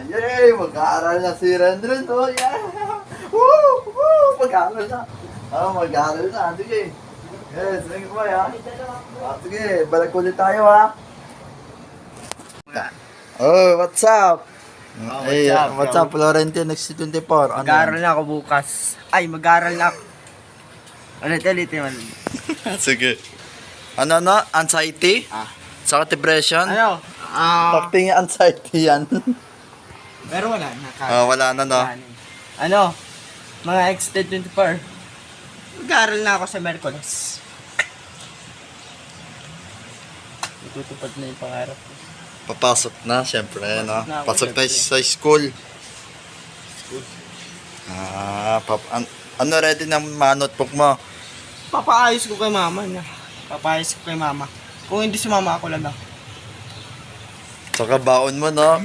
Yay! Mag-aaral na si Rendren, oh! Yeah! Woo! Woo! Mag-aaral na! Mag-aaral na. Sige. Yes, sige po, ha? Sige, balik ulit tayo, ha? Oh, what's up? What's up, Florentine, next 24? Mag-aaral na ako bukas. Ay, mag-aaral na ako. Ulit. Sige. Ano? Anxiety? Sa depression? Ano? Takting anxiety yan. Pero wala na. Wala na, no? Ano? Mga X24. Mag-aaral na ako sa Merkules. Itutupad na yung pangarap ko. Papasok na, syempre, no? na ako, Pasok na syempre. sa school. Ano ready ng notebook mo? Papaayos ko kay mama na. Kung hindi si mama, ako lang ako. Saka baon mo, no?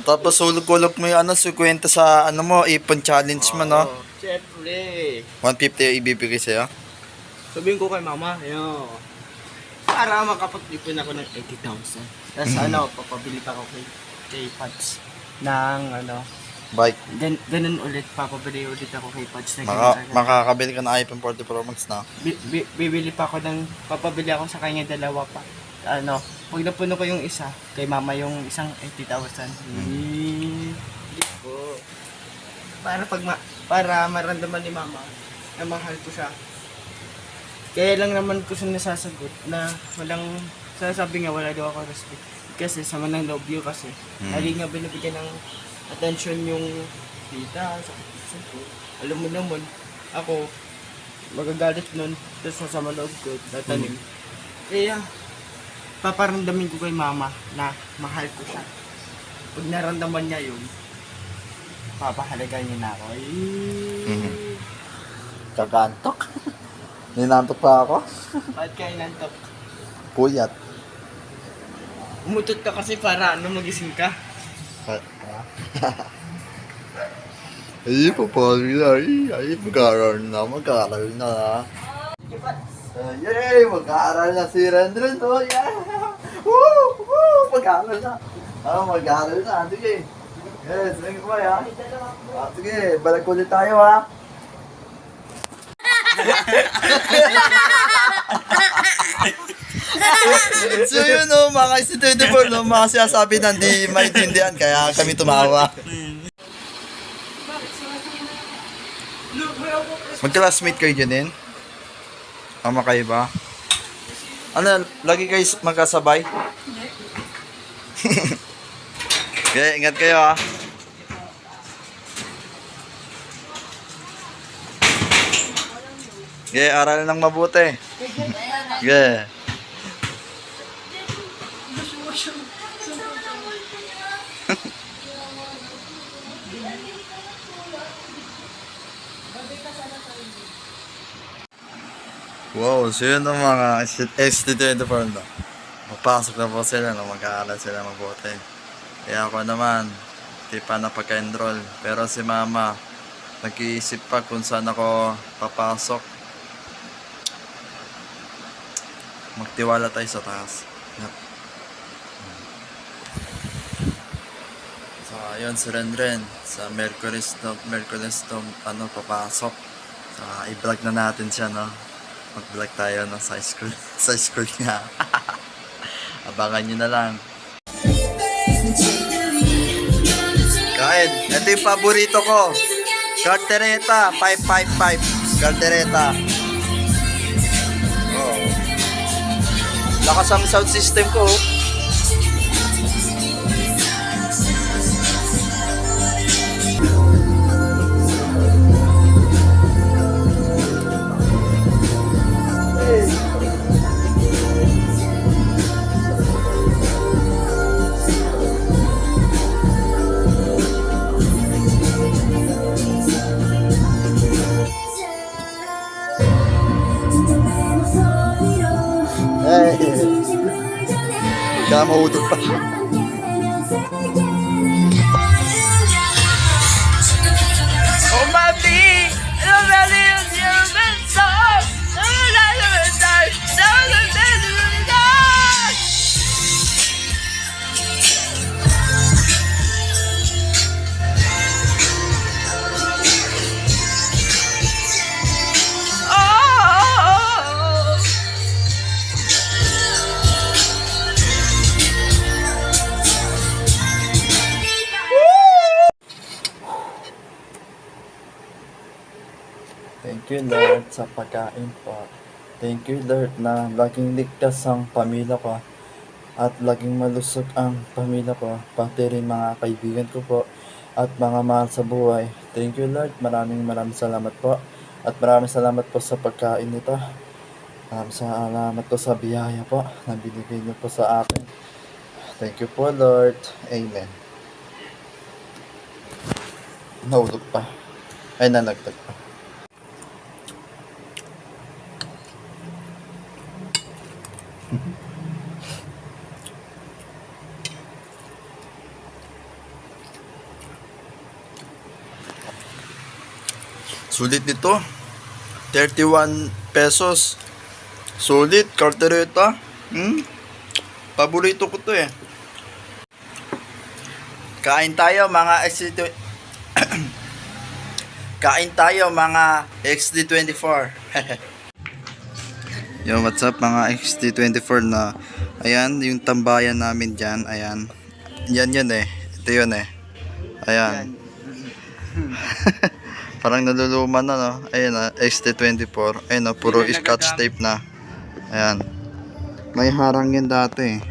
Tapos hulog-hulog mo yung 50 sa ipon challenge mo, no? Siyempre. 150 yung ibibigay sa'yo. Sabihin ko kay mama, yo. Para makapag-ipon ako ng 80,000. Tapos papabili pa ako kay Pads ng Bike. ganun ulit, papabili ulit ako kay Pads na Makakabili ka ng iPhone 40 Pro Max na. bibili pa ako papabili ako sa kanya dalawa pa. Pag napuno ko yung isa, kay mama yung isang 80,000. Hindi ko. Para maramdaman ni mama na mahal ko siya. Kaya lang naman ko siya nasasagot na walang sasabi nga wala daw ako respect. Kasi sama ng love you kasi. Lagi nga binibigyan ng attention yung tita sa ko. Alam mo naman, ako magagalit nun, tapos masama loob ko, tatanim. Kaya, paparamdamin ko kay mama na mahal ko siya. Pag naramdaman niya yun, papahalagan niya na ako. Kagantok. Ninantok pa ako. Bakit ka inantok? Puyat. Umutot ka kasi para magising ka. Ay, papali na. Ay, mag-aaral na. Yay! Mag-aaral na si Rendren, oh! Yeah! Woo! Woo! Mag-aaral na. Mag-aaral na. Sige. Yes, sige po, ha? Sige, balik ulit tayo, ha? So yun, mga student mga sinasabi na hindi maintindihan, kaya kami tumawa. Mag-classmate kayo dyan din? Tama kayo ba? Lagi kayo magkasabay? Okay, ingat kayo, ha? Okay, aral ng mabuti. Okay. Wow, so yun ang mga student for no. Papasok na po sila, mag-aaral sila mabuti. Kaya ako naman, di pa napag-enroll. Pero si mama, nag-iisip pa kung saan ako papasok. Magtiwala tayo sa taas. So, ayun si Rendren. Sa Merkules papasok. So, i-vlog na natin siya, no? Mag-vlog tayo, no? Sa school niya. Abangan nyo na lang. Kain. Ito yung paborito ko. Caldereta 555. Caldereta. Oh. Lakas ang sound system ko. Kaya mahutog pa. Oh, mami! Thank you Lord sa pagkain po. Thank you Lord na laging ligtas ang pamilya ko at laging malusog ang pamilya ko, pati rin mga kaibigan ko po at mga mahal sa buhay. Thank you Lord, maraming salamat po at maraming salamat po sa pagkain nito. Maraming salamat po sa biyaya po na binigay niyo po sa akin. Thank you po Lord. Amen. Nahulog pa. Ay, nalagdag pa. Sulit nito. 31 pesos. Sulit, kartereta. Paborito ko to eh. Kain tayo mga Kain tayo mga XD24. Yo, what's up mga XD24 na ayan, yung tambayan namin dyan, ayan. Yan eh. Ito yun eh. Ayan. Parang naluluma na no. Ayan na, XD24. Ayan na, puro scotch tape na. Ayan. May harang yan dati.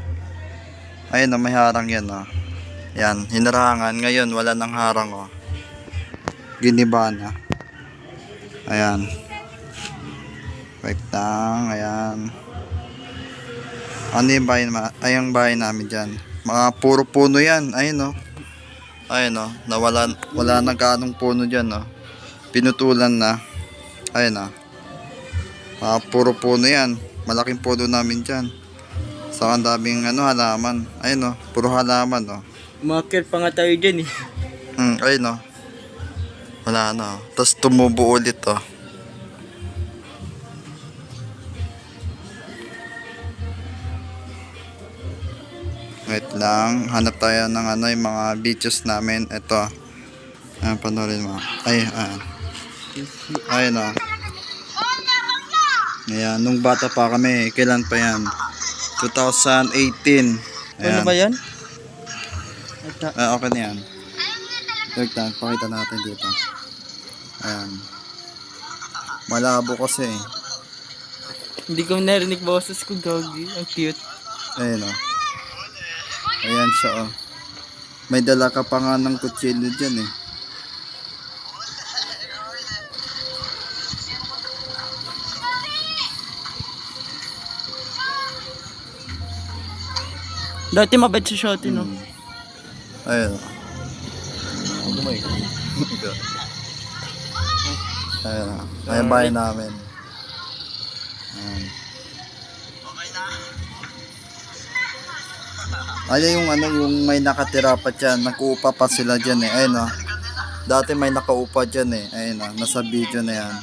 Ayan na, may harang yan oh. Ayan, hinarangan. Ngayon, wala nang harang oh. Giniba na. Ayan. Wait lang, ayan. Ano yung bahay, ayang bahay namin dyan. Mga puro puno yan. Ayun oh. Ayun oh, wala na ganong puno dyan oh. Pinutulan na. Ayun oh. Mga puro puno yan. Malaking puno namin dyan. Saka ang daming halaman. Ayun oh, puro halaman oh. Umakit pa nga tayo dyan eh. Ayun oh. Wala na oh. Tapos tumubo ulit oh. Wait lang, hanap tayo ng yung mga videos namin. Ito. Ayan, panoorin mo. Ay, ayan. Ayun o. Ayan, nung bata pa kami, kailan pa yan? 2018. Ano ba yan? Okay na yan. Wait lang, pakita natin dito. Ayan. Malabo kasi. Hindi ko narinig boses ko, Gogi. Ang cute. Ayun o. Ayan siya oh. May dala ka pa nga ng kutsilyo dyan eh. Dati mabait si Shotty, no? Ayun oh. Ayun oh. Ayan bahay namin. Ayan. Ayun yung may nakatira pa dyan, nag-uupa pa sila dyan eh, ayun o. Dati may nakaupa dyan eh, ayun o, nasa video na yan.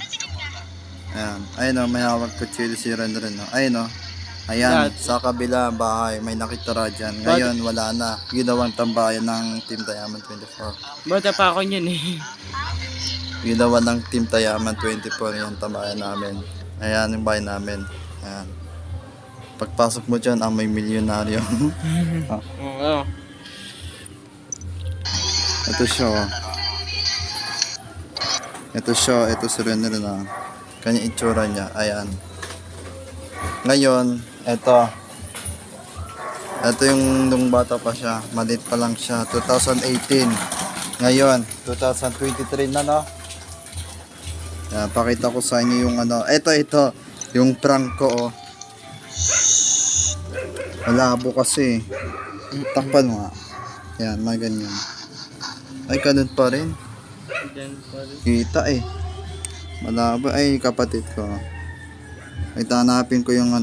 Ayan, ayun o, may hawag kutsilyo si Ren o, ayun o. Ayan, sa kabila bahay, may nakitira dyan. Ngayon, wala na. Ginawang tambayan ng Team Diamond 24. Bata pa ako yun eh. Ginawa ng Team Diamond 24 yung tambayan namin. Ayan, yung bahay namin. Ayan. Pagpasok mo dyan, may milyonaryo. Oo. Ito siya oh. Ito si Renner na. Kanya itsura niya, ayan. Ngayon, ito yung nung bata pa siya, maliit pa lang siya, 2018. Ngayon, 2023 na no. Ayan, pakita ko sa inyo yung ito, yung prank ko oh. Malabo kasi. Takpan mo nga. Yan, mga ganyan. Ay, ganun pa rin. Kita eh. Malabo. Ay, kapatid ko. Ay, tanapin ko yung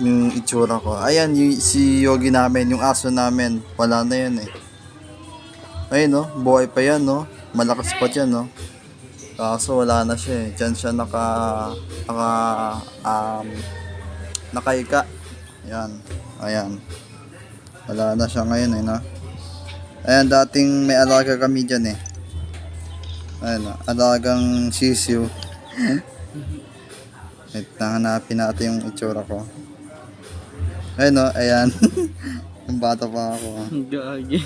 yung itsura ko. Ayan, si Yogi namin, yung aso namin. Wala na yan eh. Ayun no, buhay pa yan no. Malakas pa dyan no. Kaso wala na siya eh. Diyan siya nakaika. Ayan. Ayan. Wala na siya ngayon eh, no? Ayan, dating may alaga kami dyan eh. Ayan, alagang sisiw. Hanapin natin yung itsura ko. Ayan, no? Ayan. Yung bata pa ako. Gagi.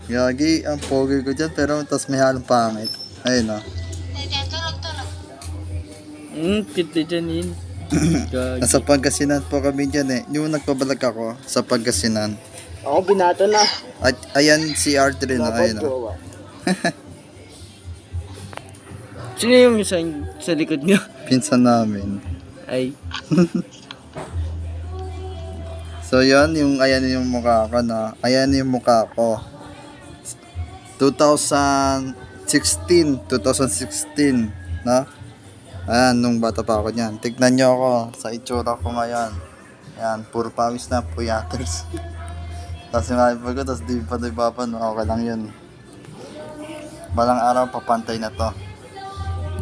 Gagi, ang pogi ko dyan, pero tas may halong pangit. Ayan, no? Kita dyan yun. Gagi. Nasa Pangasinan po kami dyan eh. Yung nagpabalag ako sa Pangasinan. Ako binato na. At ayan si R3 na. Dapat Ayun na. jowa. Sino yung sa likod niyo? Pinsan namin. Ay. So yan, ayan yung mukha ko na. Ayan yung mukha ko. 2016, no? Ayan, nung bata pa ako niyan. Tignan nyo ako sa itsura ko ngayon. Ayan, puro pawis na, puyaters. Tapos yung iPhone ko, tapos di pa, no? Okay lang yun. Balang araw, papantay na to.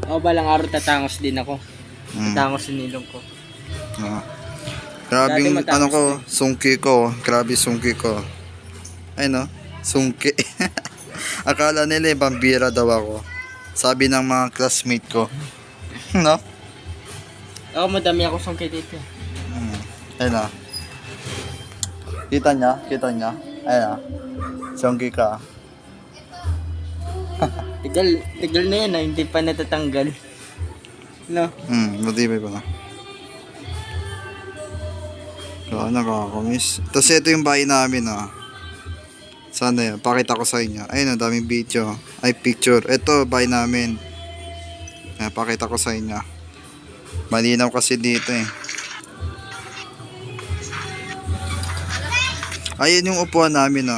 Ako balang araw tatangos din ako. Mm. Tatangos yung nilong ko. Ah. Grabing Dati matapos ano ko, sungki ko. Grabe sungki ko. Ay no, sungki. Akala nila bambira daw ako. Sabi ng mga classmate ko. No? Ako madami ako sungkit dito. Ayun na. Kita niya. Ayun na. Sungki ka. Tigal na yan hindi pa natatanggal. No? Matibay pa na. So, nakakamiss. Tapos ito yung bahay namin, Sana yan. Pakita ko sa inyo. Ayun, daming video. Ay, picture. Ito, bahay namin. Ayan, pakita ko sa inyo. Malinaw kasi dito eh. Ayan yung upuan namin,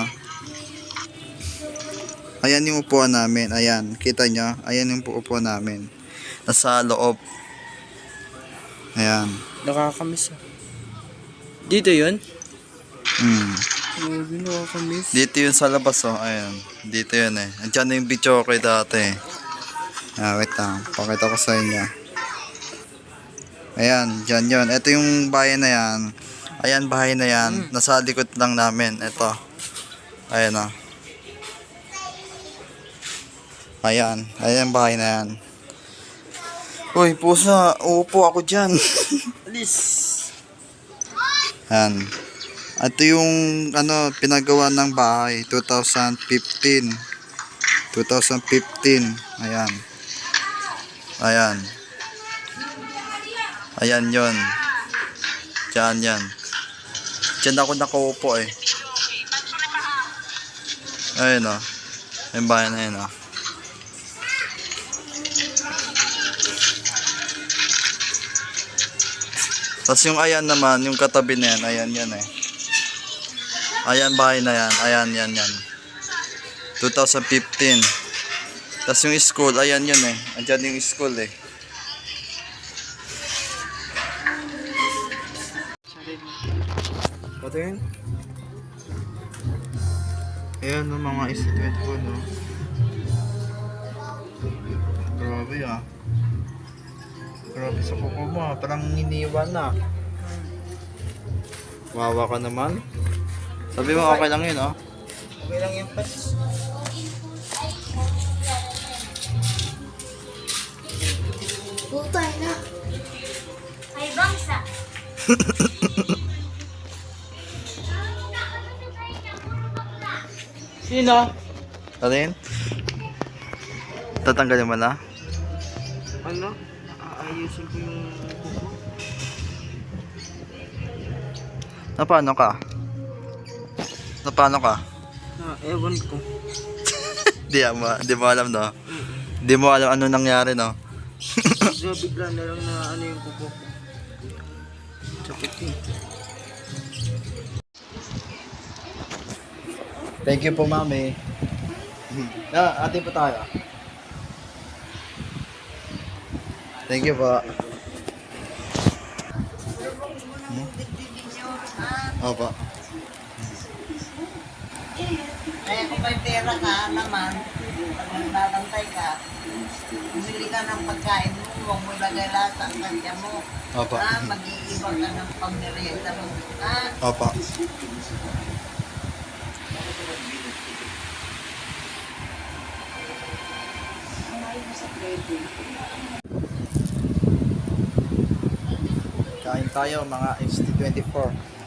Ayan yung upuan namin. Ayan. Kita nyo? Ayan yung upuan namin. Nasa loob. Ayan. Nakakamiss Dito yun? Hmm. Nakakamiss. Dito yun sa labas, Ayan. Dito yun eh. Andiyan na yung video ko dati. Wait lang. Pakita ko sa inyo. Ayan. Dyan yun. Ito yung bahay na yan. Ayan, bahay na yan. Nasa likod lang namin. Ito. Ayan Ayan. Ayan bahay na yan. Uy, pusa. Uupo ako dyan. Alis. Ayan. Ito yung pinagawa ng bahay 2015. Ayan. Ayan yun. Diyan yan. Diyan ako nakaupo eh. Ayun yung bahay na yun Tapos yung ayan naman, yung katabi na yan, ayan yan eh. Ayan bahay na yan, ayan yan. 2015. Tapos yung school, ayan yun eh. Andyan yung school eh. Ito yun. Ayan yung mga student ko, Grabe Grabe sa kuko mo, parang iniwan na. Wawa ka naman. Sabi mo okay lang yun, Okay lang yung pas. Butay na. Ay bangsa. Sino? Ano yun? Tatanggalin mo na? Ano? Aayusin ko yung kuko. Paano ka? Ewan ko. Di mo alam, Di mo alam ano nangyari, So, bigla na lang na yung kuko ko. Sakit Thank you po, mami. Ate po tayo. Thank you po. Opo. Kaya kung may pera ka naman, pag nagbabantay ka, bumili ka ng pagkain mo, huwag mo ilagay lahat ang kanya mo. Opo. Mag-iibang ka ng pangmerienda mo. Opo. Kain tayo mga ST24.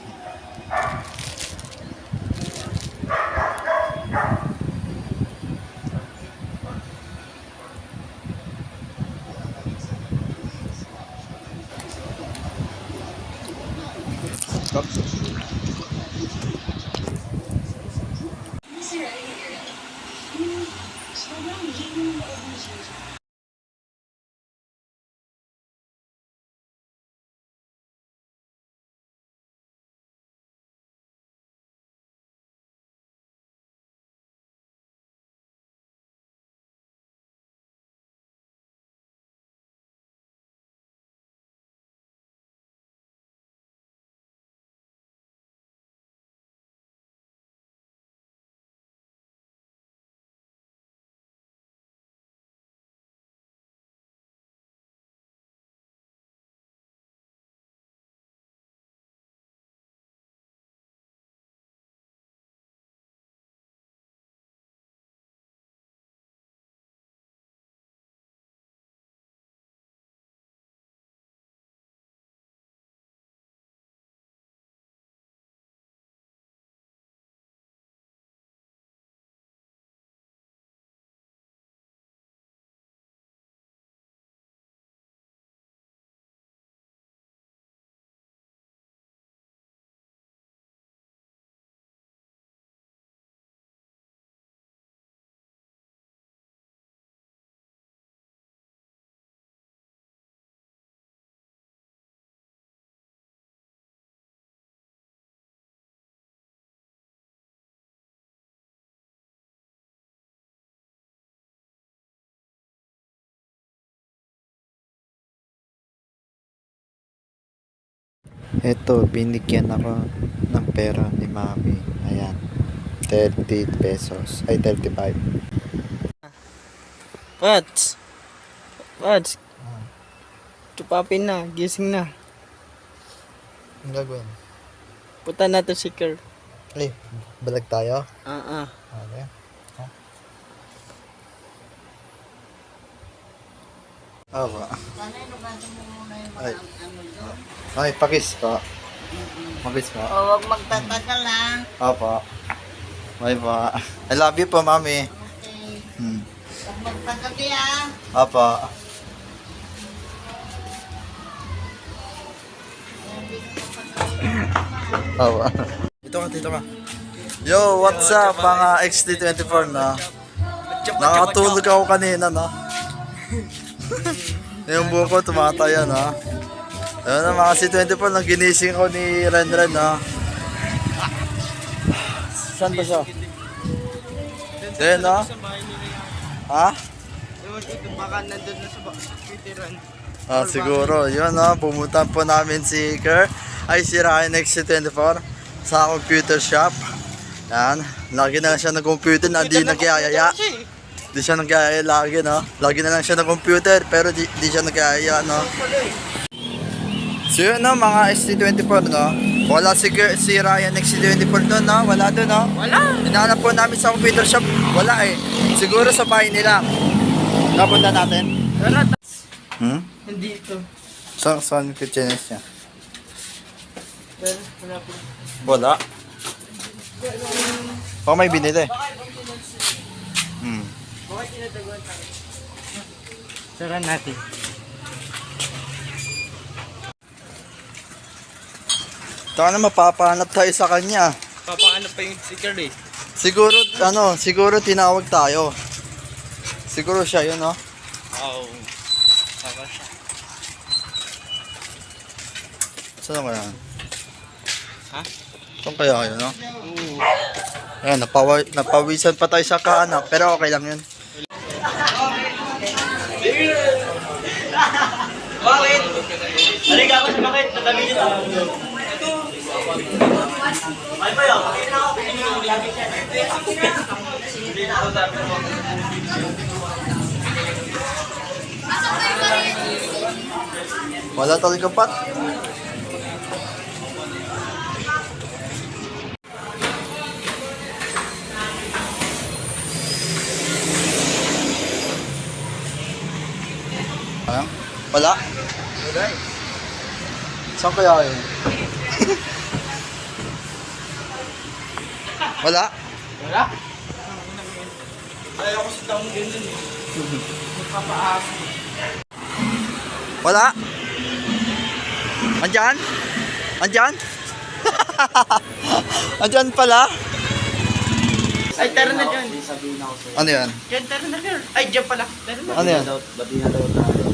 Ito, binigyan ako ng pera ni Mami. Ayan. 30 pesos. Ay, 35. Pats! Pats! Tupapin na, gising na. Ang gagawin? Punta natin si Kerr. Ay, balag tayo? Okay. Awa. Sana inugasan mo muna yung Ay. mga ano doon. Ay, pakis pa. Pakis pa. O, huwag magtatagal lang. Apa. Bye pa. I love you po, Mami. Okay. Hmm. Huwag magtagal yan. Apa. Awa. Dito ka, dito ka. Yo, what's up mga XT24 na? Nakatulog ako kanina na. Yung buko tumataya na. Ayun na mga C24 nang ginising ko ni Renren na. Saan ba siya? Ayun na. Ha? Ewan ko, baka nandun na sa Twitteran. Ah, siguro. Yun na. Pumunta po namin si Kerr. Ay, si Ryan XT24 sa computer shop. Yan. Lagi na siya ng-computer na di nagyayaya. Di siya nagyayaya lagi, no? Lagi na lang siya ng-computer pero di siya nagyayaya, no? So yun, no, mga ST24, no? Wala si Ryan XT24 doon, no? Wala doon, no? Wala! Hinahanap po namin sa computer shop. Wala eh. Siguro sa bahay nila. Napunta natin. Wala. Hindi Nandito. Saan yung kitchenes niya? Pero wala po. Wala. Baka may binili. Bakit tinataguan tayo? Sara natin. Taka na mapapahanap tayo sa kanya. Papaano pa yung sticker eh? Siguro tinawag tayo. Siguro siya yun, no? Oo. Saka siya. Saan kaya? Ha? Saan kaya yun, no? Oo. Ayan, napawisan pa tayo sa kaanak, pero okay lang yun. Bakit? Halika ako sa bakit? Natabi niyo tayo. Ay ba yun? Wala talaga pat. Ayan. Wala? Wala. Saan kaya yun? Wala? Wala? Ayaw ko sa taong ganun eh. Magpapaasa. Wala? Andyan? Andyan? Andyan pala? Ay, tara na dyan. Ano yan? Dyan, tara na dyan. Ay, dyan pala. Tara na. Ano yan?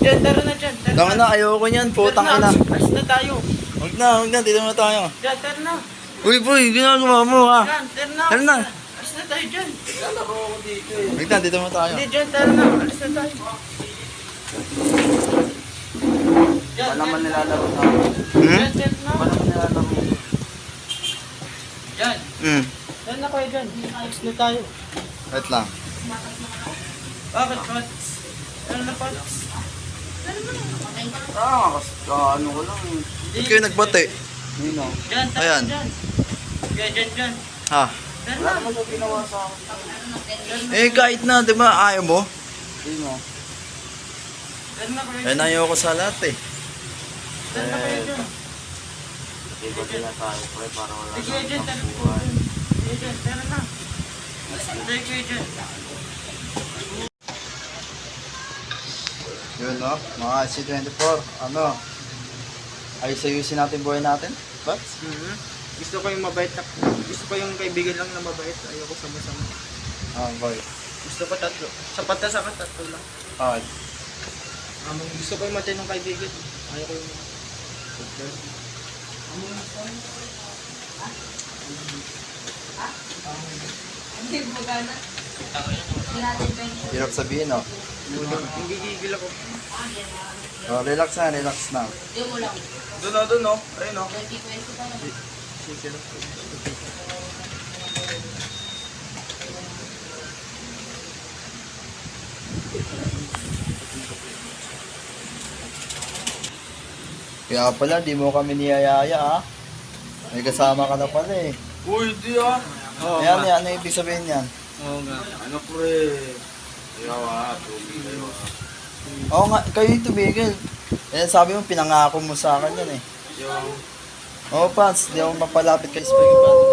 Dyan, tara na dyan. Tara Tama na, ayoko niyan. Putang ina. Alis na tayo. Huwag na. Dito na tayo. Dyan, tara na. Uy, boy, ginagawa mo ha. Dyan, tara na. Tara na. Alis na tayo dyan. Huwag na, dito na tayo. Hindi, dyan, tara na. Alis na tayo. Dyan, Naman tara na. nilalaro na. Hmm? Dyan, tara na. Naman nilalaro. Dyan. Hmm. Tara na kayo dyan. Alis na tayo. Wait lang. Bakit, Pats? Tara na, Pats. Ano ko lang. Ba't kayo nagbati? Nino. Dyan, tara Ayan. dyan. Kaya dyan. Ha? Tara na. Ano ginawa sa akin? Eh, kahit na, di ba, ayaw mo? Nino. Tara na kayo Eh, dyan. nayo ko sa lahat eh. Tara na kayo dyan. Iba sila tayo, pre, para wala Sige, dyan, tara na. Sige, dyan, tara na. Sige, kayo dyan. Yun, no? Mga C24, ano? Ayos-ayusin natin buhay natin. But, Gusto ko yung mabait na, gusto ko yung kaibigan lang na mabait. Ayoko sama-sama. boy. Gusto ko tatlo. Sapat na sa akin, tatlo lang. Okay. Gusto ko yung matinong kaibigan. Ayoko yung... Hirap sabihin, no? Hindi gigil ako. Oh, relax na. Doon no? Ayun no? Kaya pala, di mo kami niyayaya, ha? May kasama ka na pala eh. Uy, di ah! Ayan, ano ibig sabihin yan? Oo nga. Ano, pre? Yawa, tubig kayo. Oo nga, kayo yung tumigil. Eh, sabi mo, pinangako mo sa akin yan eh. Oo, Pans, di ako mapalapit kay Spike Pans.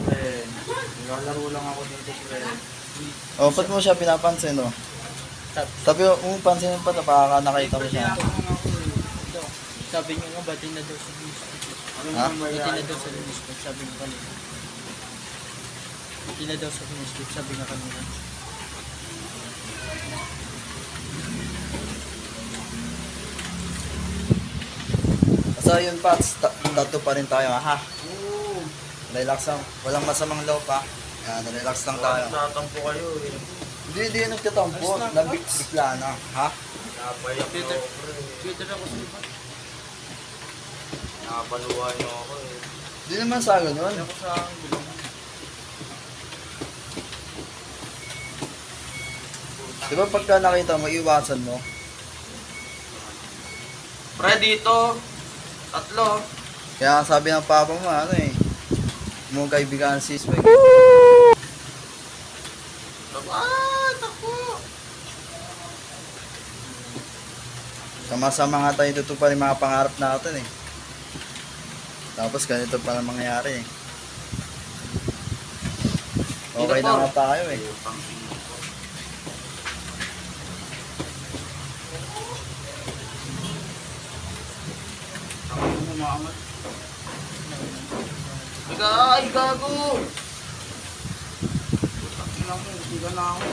Pre, naglalaro lang ako dito, pre. Oo, ba't mo siya pinapansin, no? Sabi mo, pansin mo pa, nakita mo siya. Sabi niya nga, bati na daw sa Luis. Ha? Bati na daw sa Luis. Sabi niya kanina. Bati na daw sa Luis. Sabi niya kanina. So yun, Pats, tattoo pa rin tayo, ha? Relax lang, walang masamang loob, ha? Yan, relax lang tayo. Natampo kayo, eh. Hindi nagtatampo, nabigla na, ha? Napayak nyo ako, pre. Twitter ako sa iba. Nakapaluwa nyo ako, eh. Hindi naman sa ganun. Ako sa bilong. Di ba pagka nakita mo, iwasan mo? Pre, dito. Tatlo. Kaya sabi ng papa mo, ano eh, mong kaibigan si Spike. Takbo! Sama-sama nga tayo dito pa rin mga pangarap natin eh. Tapos ganito pa lang mangyayari eh. Okay na nga tayo eh. Ay, gago! Tingnan mo, hindi ka na ako.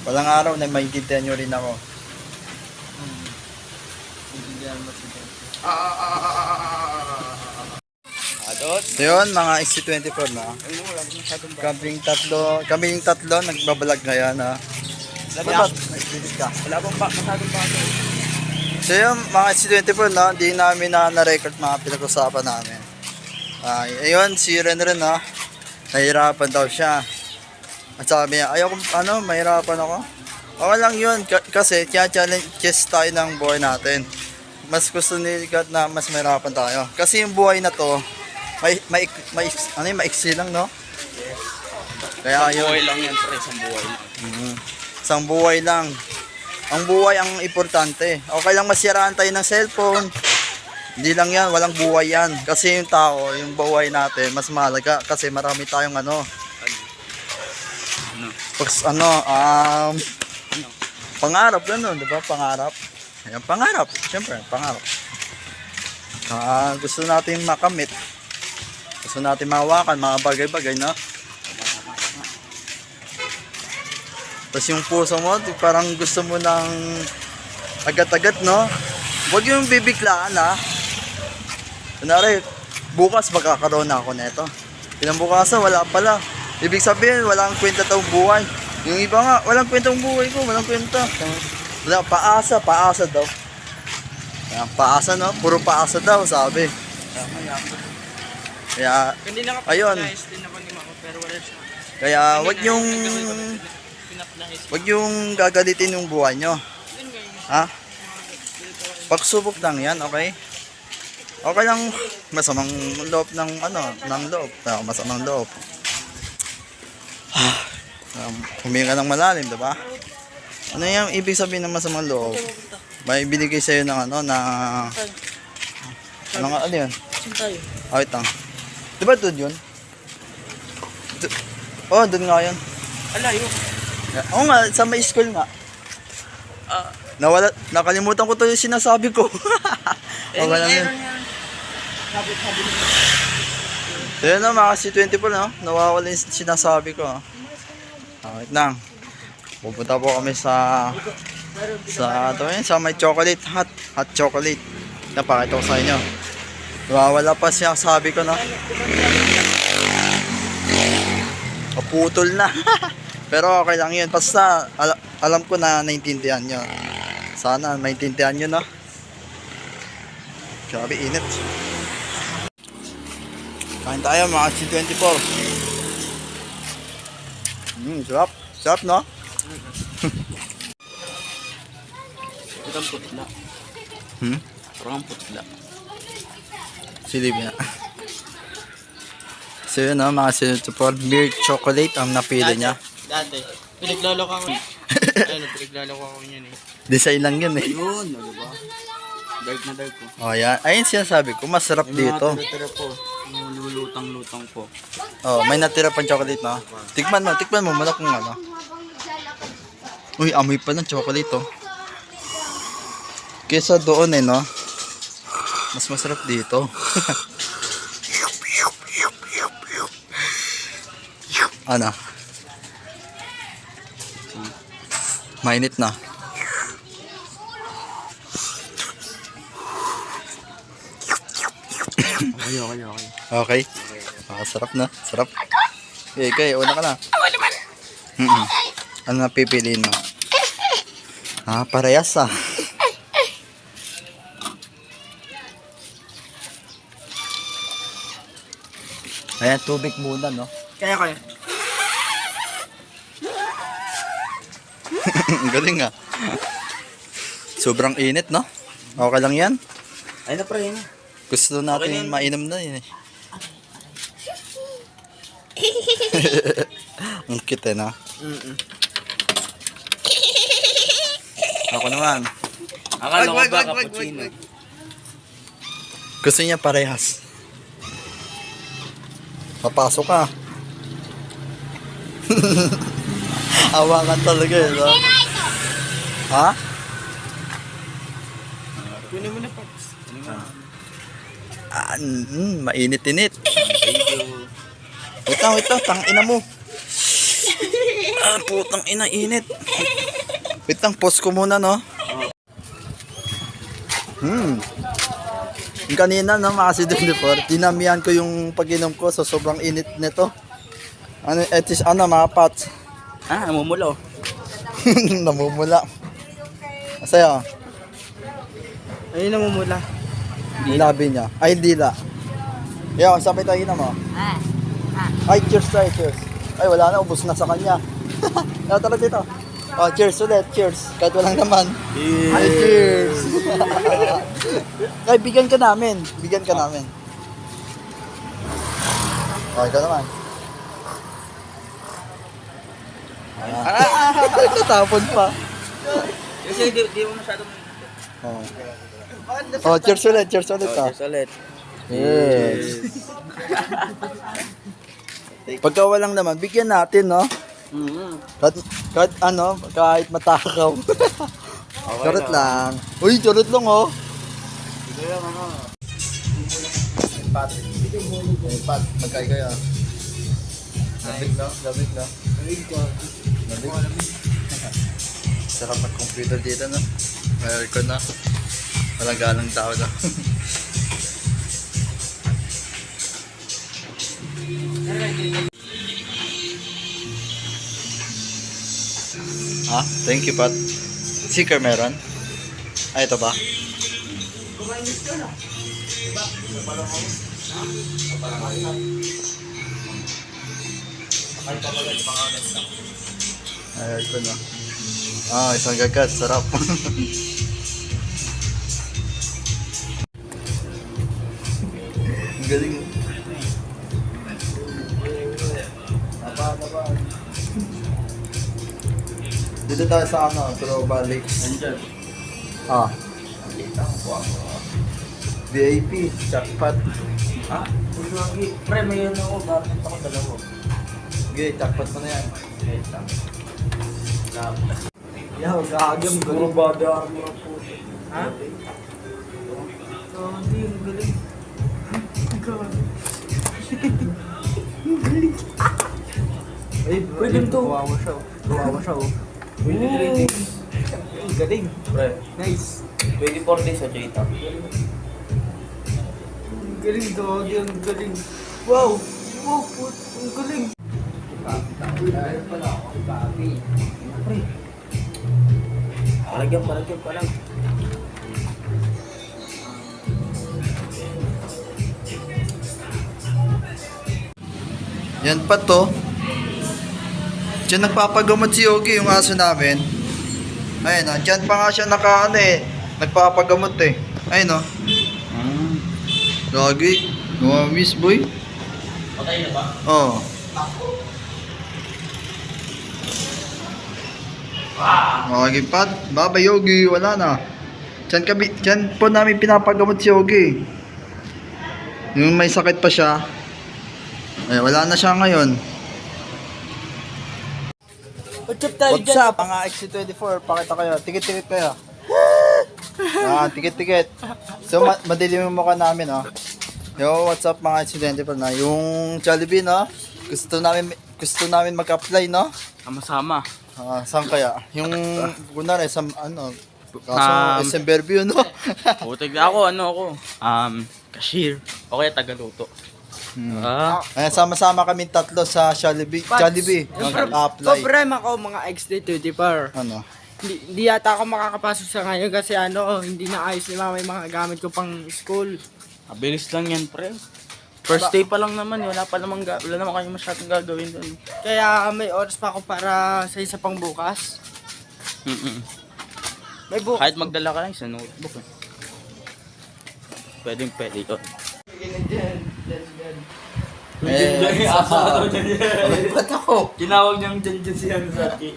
Walang araw na maintindihan nyo rin ako. So yun, mga XC24 na. Kaming tatlo, nagbabalag ngayon ha. Ba't nag-edit ka? Wala pang masyadong bago. So yun, mga XC24 na, hindi namin na-record mga pinag-usapan namin. Ayun, si Ren ha. Nahirapan daw siya. At sabi niya, ayaw mahirapan ako. Okay lang yun, kasi kaya-challenges tayo ng buhay natin. Mas gusto ni God na mas mahirapan tayo. Kasi yung buhay na to, maiksi lang, no? Kaya yun. Buhay lang yan, pre. Isang buhay lang. Isang buhay lang. Ang buhay ang importante. Okay lang masiraan tayo ng cellphone. Hindi lang yan, walang buhay yan. Kasi yung tao, yung buhay natin, mas mahalaga. Kasi marami tayong pangarap ganun, di ba? Pangarap. Ayan, pangarap. Siyempre, pangarap. Gusto natin makamit. Gusto natin mahawakan, mga bagay-bagay, no? Tapos yung puso mo, parang gusto mo ng agad-agad, no? Huwag yung bibiglaan, ha? Kunwari, bukas magkakaroon na ako nito. Kinabukasan, wala pala. Ibig sabihin, walang kwenta taong buhay. Yung iba nga, walang kwentang buhay ko, walang kwenta. Wala, paasa daw. Ayan, paasa, no? Puro paasa daw, sabi. Kaya, Hindi na ayun. din ako ni Mama, pero wala siya. Kaya, wag yung gagalitin yung buhay nyo. Ha? Pagsubok lang yan, okay? Okay lang, masamang loob ng loob. Masamang loob. Huminga ng malalim, diba? Ano yung ibig sabihin ng masamang loob? May binigay sa'yo ng ano yun? Oh, ito. Diba doon yun? Oh, doon nga yun. Alayo. Oo nga, sa may school nga. Nakalimutan ko to yung sinasabi ko. Okay lang yun. So yun na, mga C24, no? Nawawala yung sinasabi ko. Wait lang. Pupunta po kami sa may chocolate, hot chocolate. Napakita ko sa inyo. Nawawala pa siya, sabi ko, no? Kaputol na. Pero okay lang yun. Basta alam ko na naintindihan nyo. Sana naintindihan nyo, no? Grabe, init. Kain tayo mga C24. Sarap. Sarap, no? Parang putla. Parang putla. Silip na. So yun, no? Mga C24. Milk chocolate ang napili niya. Dati. Pinagloloko ako. Ayun, pinagloloko ako yun eh. Design lang yun, eh. Yun, ano ba? Dark na dark ko. Oh, yan. Ayun sinasabi ko, masarap dito. Tira po. Yung lulutang-lutang po. Oh, may natira pang chocolate, no? Tikman mo, malak kung ano. Uy, amoy pa ng chocolate, oh. Kesa doon, no? Mas masarap dito. Ano? Mainit na. Okay. Sarap na. Sarap. Okay, una ka na. Ano na pipiliin mo? Parehas, ah. Ayan, tubig muna, no? Kaya ko Ang galing, ah. Sobrang init, no? Okay lang yan. Ay na pre, yun. Gusto natin mainom na yun, eh. Ang cute, eh, no? Ako naman. Akala ko ba cappuccino? Gusto niya parehas. Papasok ka. Hawakan talaga, eh, no? Ha? Kunin mo na, Pops. Mainit-init. Wait lang, tangina mo. Putang ina, init. Wait lang, pause ko muna, no? Yung kanina, no, mga C24, dinamihan ko yung pag-inom ko, so sobrang init nito. Mga pots. Namumulo. Namumula. Masaya. Ayun, namumula. Labi niya. Ay, dila. Yo, sabay tayo na mo. Ay, cheers tayo, cheers. Ay, wala na, ubos na sa kanya. Tara dito. Oh, cheers ulit, cheers. Kahit walang naman. Ay, cheers. Ay, bigyan ka namin. Oh, ikaw naman. Tatapon pa. Kasi di mo masyadong... Oh, cheers ulit, ah. ulit. Yes. Pagka walang naman, bigyan natin, no? Kahit matakaw. Charot lang. Uy, charot lang, oh. Pat. Hey, Pat, magkay kayo. Lamig na, lamig na. Lamig. Sarap mag-computer dito, no? May aircon na. Walang galang tao na. Ha? Thank you, Pat. Sticker meron? Ay, ito ba? Ay, ito na. Ah, isang gagat. Sarap. Ang galing. Taba. Dito tayo sa ano, Troba Lakes. Andyan. Ah. VIP, jackpot. Ha? Pre, may yun ako. Bakit ako dalawa? Okay, jackpot mo na yan. Yaw, gagam. Puro bada mo po. Ha? Hindi, ang galing. Ay, pwede to. Kawawa siya. Kawawa siya, oh. Ang galing. Pre, Nice. 24 days sa Jita. Ang galing, dog. Ang galing. Wow. Wow, put. Ang galing. Dahil pala ako, papi. Pre. Palagyan pa lang. Yan pa to. Diyan nagpapagamot si Yogi, yung aso namin. Ayun, dyan pa nga siya nagpapagamot eh. Ayun o. Lagi. Gumamis boy. Patay na ba? Oo. Lagi pat. Baba Yogi, wala na. Diyan po namin pinapagamot si Yogi. Yung may sakit pa siya. Eh, wala na siya ngayon. What's up tayo What's up, mga XC24? Pakita kayo. Tikit-tikit kayo. Tikit-tikit. So, madilim yung mukha namin, oh. Yo, what's up, mga XC24 na? Yung Jollibee, no? Gusto namin mag-apply, no? Sama-sama. Saan kaya? Yung, kunwari, sa, kaso, SM Fairview, no? Putig na ako, cashier. O kaya tagaluto. Ayan, sama-sama kami tatlo sa Jollibee. Jollibee. Mag-apply. Problema ko mga XD24. Ano? Hindi yata ako makakapasok sa ngayon kasi hindi na ayos ni mama yung mga gamit ko pang school. Mabilis lang yan, pre. First day pa lang naman, wala naman kayo masyadong gagawin doon. Kaya may oras pa ako para sa isa pang bukas. May bukas. Kahit magdala ka lang sa notebook eh. Pwede yun. Ba't ako? Tinawag niyang dyan si Hanzaki.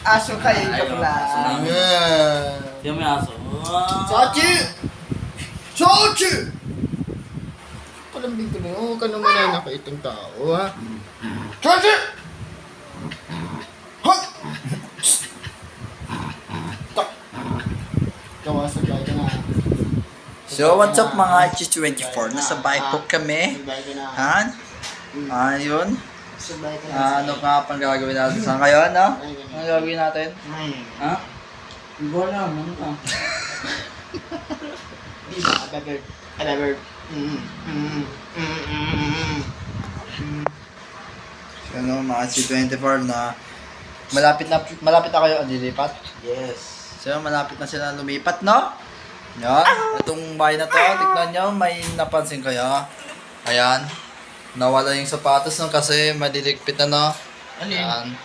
Aso kayo ka lang. Yan may aso. Sachi! Sachi! Palambing ko na yun. Huwag ka naman ay nakaitong tao, ha? Sachi! Kawasan tayo ka na. So, what's up mga H24? Nasa bike po kami. Han? Ayun. Sabay ka na. Ano nga pang gagawin natin? Saan kayo, ano? Ano gagawin natin? Ha? Hindi ko alam, ano ka? Di ba? Agad. Ano, mga H24 na malapit na kayo lilipat. Yes. So, malapit na sila lumipat, no? Yan. Itong bahay na to, tignan nyo, may napansin kayo. Ayan. Nawala yung sapatos no kasi madiligpit na, no? Alin? Yan.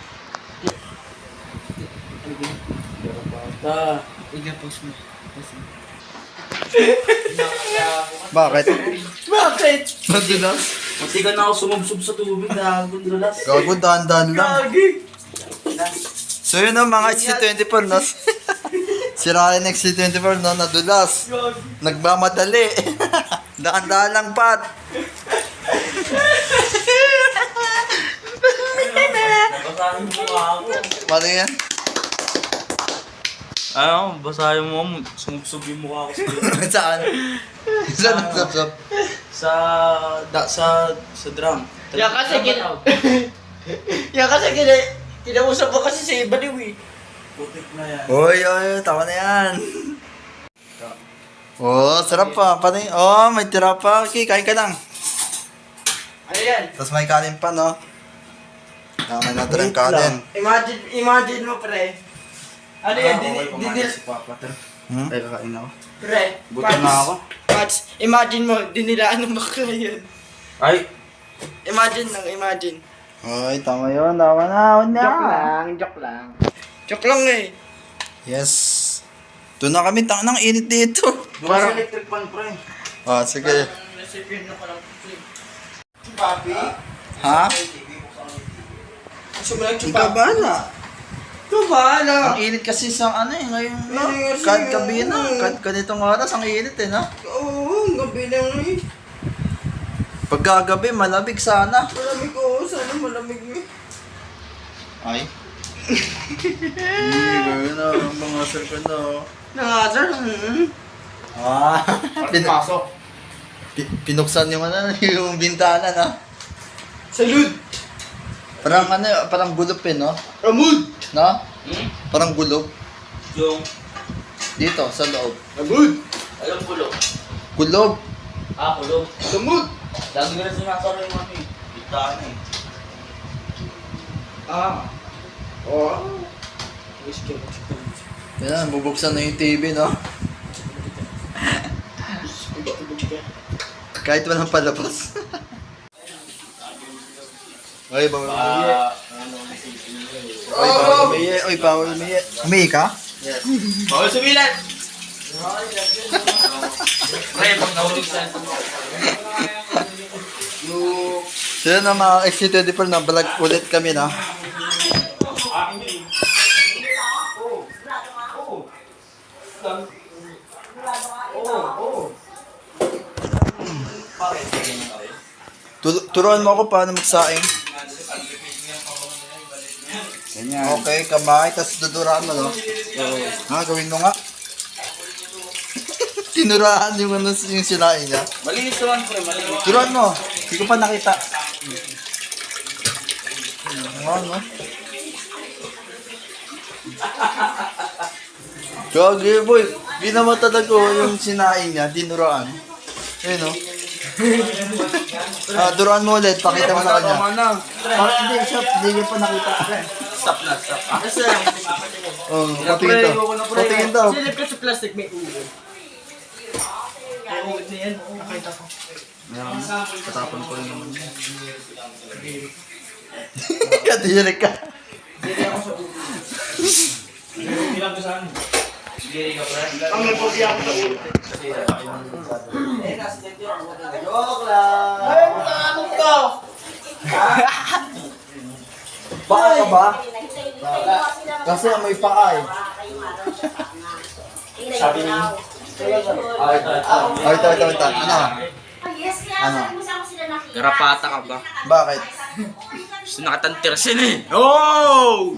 Igapos mo. Bakit? Bakit? Nadulas? Pati ka na ako sumubsob sa tubig na gundulas. Gago, dahan-dahan lang. So yun ang mga XC24, no? Si Ryan XC24, no? Nadulas. Nagmamadali. Dahan-dahan lang, Pat. Nabasahin mo nga ako. Paano yan? Ano, basahin mo, sumubsob yung mukha ko sa Saan? Saan nagsapsap? sa drum. Yan kasi yan kasi kinausap ko kasi si Baliw eh. Putik na yan. Oy, tama na yan. Oh, sarap pa. Pati, may tira pa. Okay, kain ka lang. Ano yan? Tapos may kanin pa, no? May natin ang kanin. Imagine mo pre. Ano yan? Papa. Hmm? Ay, kakain ako. Pre. Buti na ako. Pats, imagine mo, dinilaan ng bakla yun. Ay, Imagine. Oy, tama yun. Tama na. Joke lang. Joke lang eh. Yes. Doon na kami. Tangan ng init dito. bukas electric fan, pre. Sige. Nasipin na pala. Papi? Ha? Gusto mo lang Ikaw bahala. Ito bahala. Ang init kasi sa ngayon, no? Init kasi Kahit gabi yun. na. Kahit ganitong oras, ang init no? Oo, gabi lang eh. Pagkagabi, malamig sana. Malamig oo, sana malamig eh. Ay. Gawin na. Mga sir ko na. Nangasar. Pasok. Pinuksan yung yung bintana na. Salud. Parang gulop no? Ramud. No? Parang gulop. Yung, Dito, sa loob. Ramud. alam pulo. Gulop. Pulo. Ramud. Lagi na rin sinasara yung ano eh. Bigtaan eh. Oh. Yan, bubuksan na yung TV, no? Kahit walang palabas. Oy, bawal umiye. Oy, bawal umiye. Oy, bawal umiye. Umiye ka? Yes. Bawal sumilan! Pre, pag nahulog sa So yun ang mga XC24 na balag ulit kami, no? Turuan mo ako paano magsaing. Okay, kamay, tapos duduraan mo, no? Gawin mo nga. Tinuraan yung yung sinaing niya. Malinis naman, pre, malinis. Turuan mo. Hindi ko pa nakita. Ano? Gagi, boy. Binamatalag ko yung sinaing niya, dinuraan. Ayun, no? Duraan mo ulit, pakita mo sa kanya. Hindi, hindi niya pa nakita. Stop na, stop. Patingin daw. Patingin daw. Silip ka sa plastic, may ulo. May ulo na yan. Nakita ko. Katapon ko rin naman. Katirik ka. Ang may pogi ako sa ulo. Joke lang. Ay, ano ka? Baka ka ba? Kasi may paa eh. Sabi ni... Ito. Ano? Ano? Garapata ka ba? Bakit? Gusto nakatantir sila eh. Oh!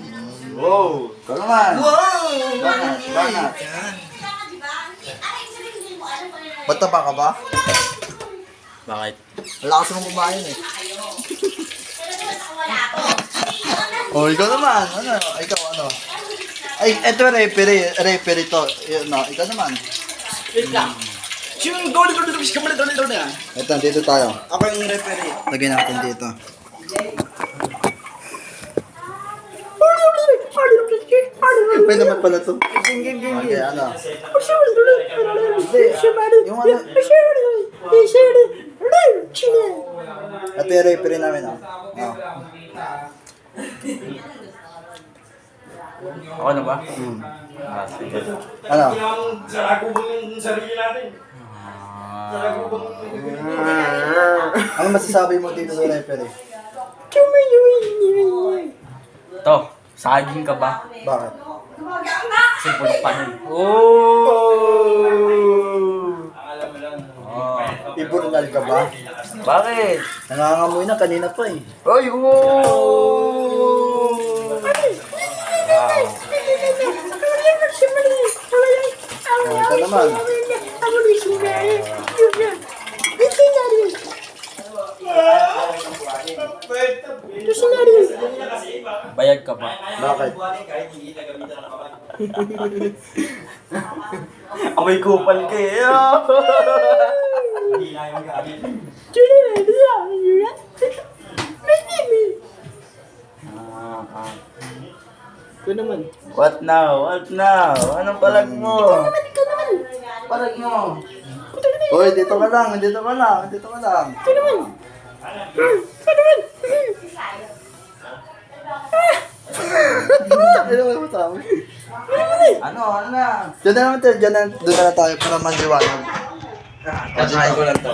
Wow! Ikaw naman. Banat. Ba't taba ka ba? Bakit? Lakas mong kumain eh. Ikaw naman. Ano? Ikaw ano? Ay, eto referee to. No, ikaw naman. Wait lang. Yung dole na. Ito, dito tayo. Ako yung referee. Lagay natin dito. May naman pala to. Okay, ano? Yung ano? Ito yung referee namin, ah. Ako na ba? Sige. Ano? Ano masasabi mo dito sa referee? To, saging ka ba? Bakit? Simple pa nun. Iburnal ka ba? Bakit? Nangangamoy na kanina pa eh. Ay, Ito naman. Bayad ka pa. Bakit? Amoy kupal ka eh. Ito naman. What now? What now? Anong palag mo? Palag mo. Uy, dito ka lang, dito ka lang, dito ka lang. Ano naman mo tama? Ano na? Diyan na naman tayo, doon na lang tayo para maliwanag. Kakain ko lang to.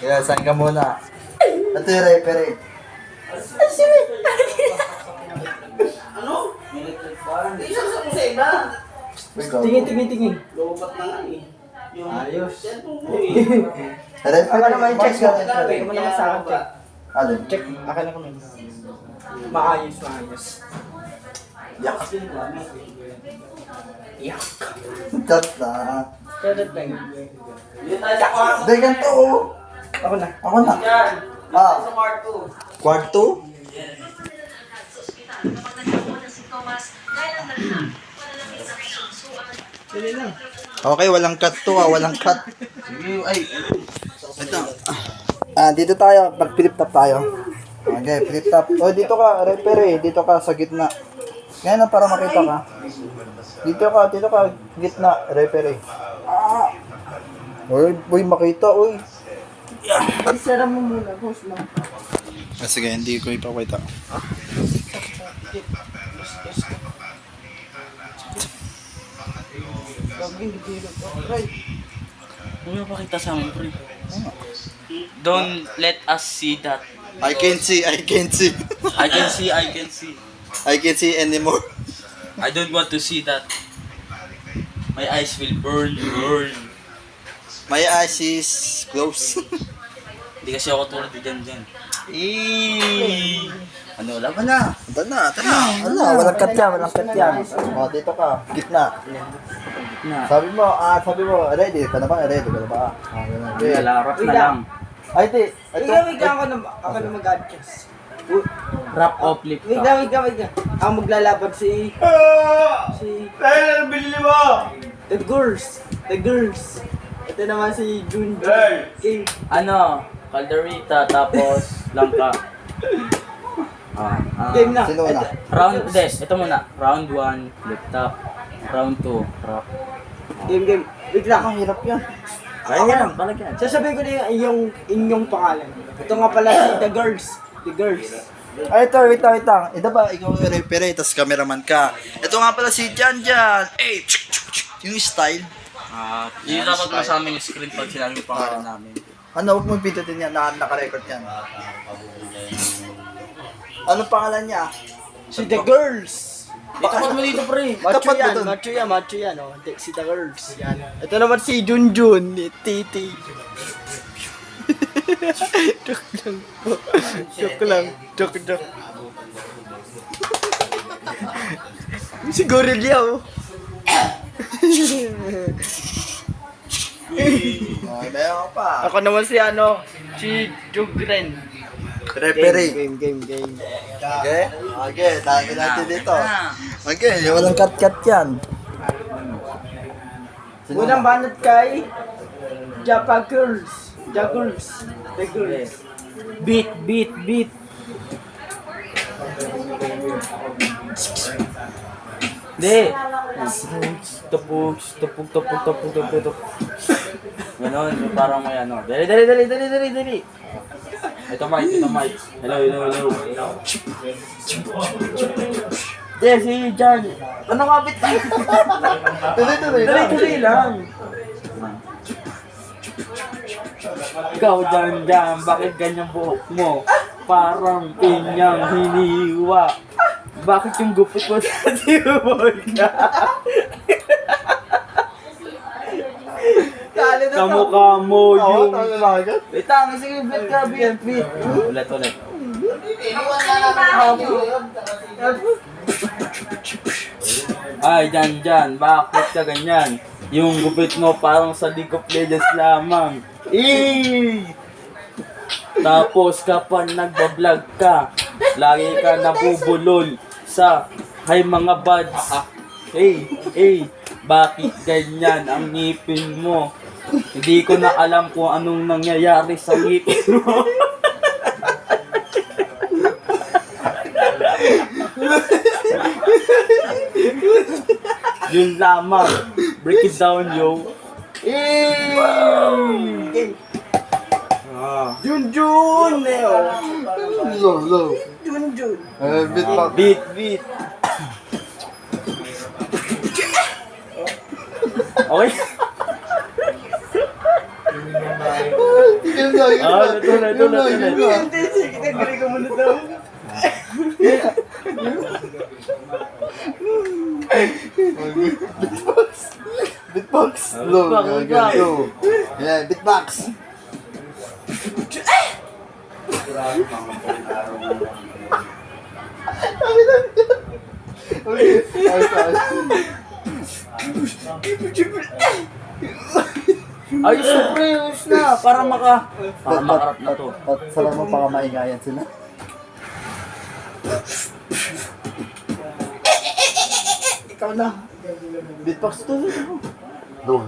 Kaya, saan ka muna? Ito yung referee. Tingin. Ayos. Referee, Ako naman check ka. Check mo naman sa akin, check. Alin? Check. Akin na kami. Maayos. Yak. Yak. Chat na. Credit lang. Hindi, ganito oh. Ako na. Ako na. Ah. Kwarto? Dali lang. Okay, walang cut to ah, walang cut. Ay, Ito. Dito tayo, mag-flip top tayo. Okay, flip top. O, dito ka, referee, dito ka sa gitna. Ngayon na para makita ka. Dito ka, gitna, referee. Uy, makita, uy. Isara mo muna, boss mo. Sige, hindi ko ipakita. Ano yung pakita sa amin, pre? Don't let us see that. I can see. I can see. I can see anymore. I don't want to see that. My eyes will burn. My eyes is closed. Hindi kasi ako tulad dyan. Ano, laban na. Ito na. Walang cut yan. O, dito ka, gitna. Sabi mo, ready ka na ba? Ready ka na ba? Ganun. Okay. Larap na lang. Ay, di. Wait lang, ako na mag-adjust. Wrap off lip Wait lang. Ako maglalaban si... The girls. Ito naman si Junjun. King. Ano? Calderita, tapos langka. Game na. Sino na? Ito muna. Round 1, lip top. Round 2, wrap. Game. Wait lang. Ang hirap yan. Kaya yan, balagyan. Sasabihin ko na yung inyong pangalan. Ito nga pala si The Girls. Ay, ito, wait lang. Ito ba, ikaw yung referee, tapos cameraman ka. Ito nga pala si Jan. Eh, yung style. Yung dapat mo sa aming screen pag sinabi yung pangalan namin. Ano, huwag mong pindutin yan, naka-record yan. Anong pangalan niya? Si The Girls. Tapat mo dito, pre. Tapat mo dun. Macho yan, oh. Si The Girls. Ito naman si Junjun, ni Titi. Joke lang. Si Gorilla, oh. Okay, meron ka pa. Ako naman si Jugren. Referee. Game. Okay, dahil natin dito. Okay, walang cut yan. Unang banat kay Japa Girls. The Girls. Beat. Hindi. Tupug. Ganon, parang may ano. Dali. Ito mic. Hello. Si Jan. Ano kapit tayo? Tuloy lang. Ikaw dyan, bakit ganyan buhok mo? Parang pinyang hiniwa. Bakit yung gupit mo sa tibol ka? Kamukha mo yung... Wait lang, sige, beat ka, beat. Ulit. Ay, dyan, bakit ka ganyan? Yung gupit mo parang sa League of Legends lamang. Tapos kapag nagbablog ka, lagi ka nabubulol sa hay mga buds. Bakit ganyan ang ngipin mo? Hindi ko na alam kung anong nangyayari sa ngipin mo. Yun lamang. Break it down, yo. Junjun! Leo! Low. Junjun! Beatbox. Beat. Okay? Tuloy. Hindi, sige, nagre ko muna daw. Beatbox. Low. Go. Yeah, beatbox. Ayos na pre, ayos na. Para makarap na to. Sarap mo para maingayan sila. Ikaw na. Beatbox to. Low.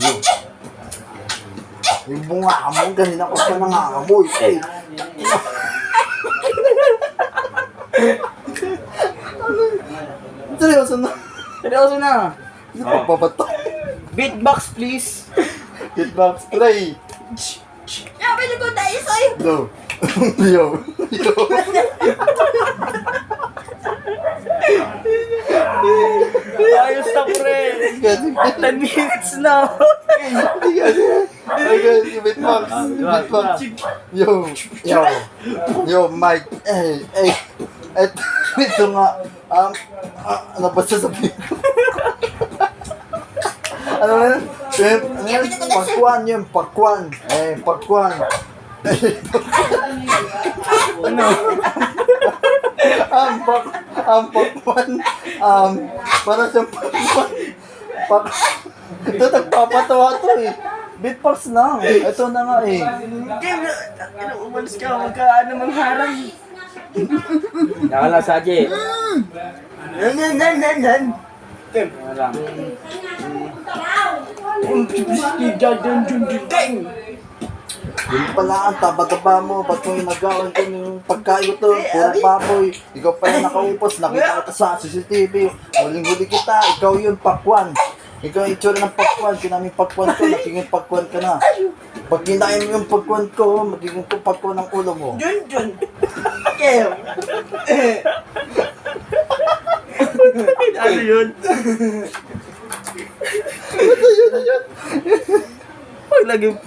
Yung bunga mo, ganina ko pa nangangamoy. Seryoso na. Seryoso na. Hindi pa babato. Beatbox please. Beatbox, try. Sabi ko tayo sa'yo. Low. Yo. Ayos na pre. 10 minutes na. Okay, beatbox. Beatbox. Yo, Mike. Ito nga. Ano ba sasabihin ko? Ano na? Pakwan. Pakwan. Ano? Pakwan. Parang siyang pakwan. Ito, nagpapatawa to eh. Beatbox lang. Ito na nga eh. Umalis ka, magkaan namang harang. Nakala Saji. Nan. Ano lang. Yun pala ang taba-taba mo. Ba't mo nagawan ko yung pagkain to? Puro baboy. Ikaw pala nakaupos. Nakita kita sa CCTV. Huling-huli kita. Ikaw yun, pakwan. Ikaw yung itsura ng pakwan. Kinaming pakwan ko. Nagiging pakwan ka na. Pag kinain mo yung pakwan ko, magiging ko pakwan ang ulo mo. Junjun! Keo! Ano yun?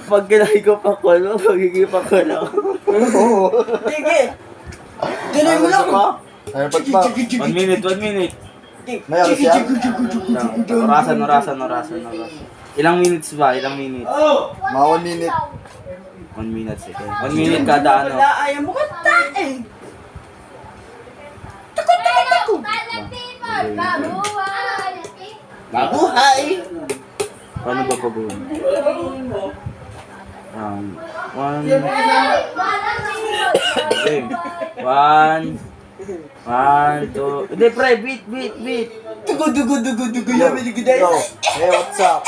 Pag kinahin ko pakwan mo, magiging pakwan ako. Oo. Sige! Tuloy mo lang! Ano ba't ba? 1 minute. May aras yan? Orasan. Ilang minutes ba? Mga 1 minute. 1 minute, sige. 1 minute kada ano. Wala, ayaw mo kanta eh! Mabuhay! Paano ba pag-uwi? 1. Okay. 1, 2. Hindi, pre, beat. Dugo, yamin yung gudaya. Yo, hey, what's up?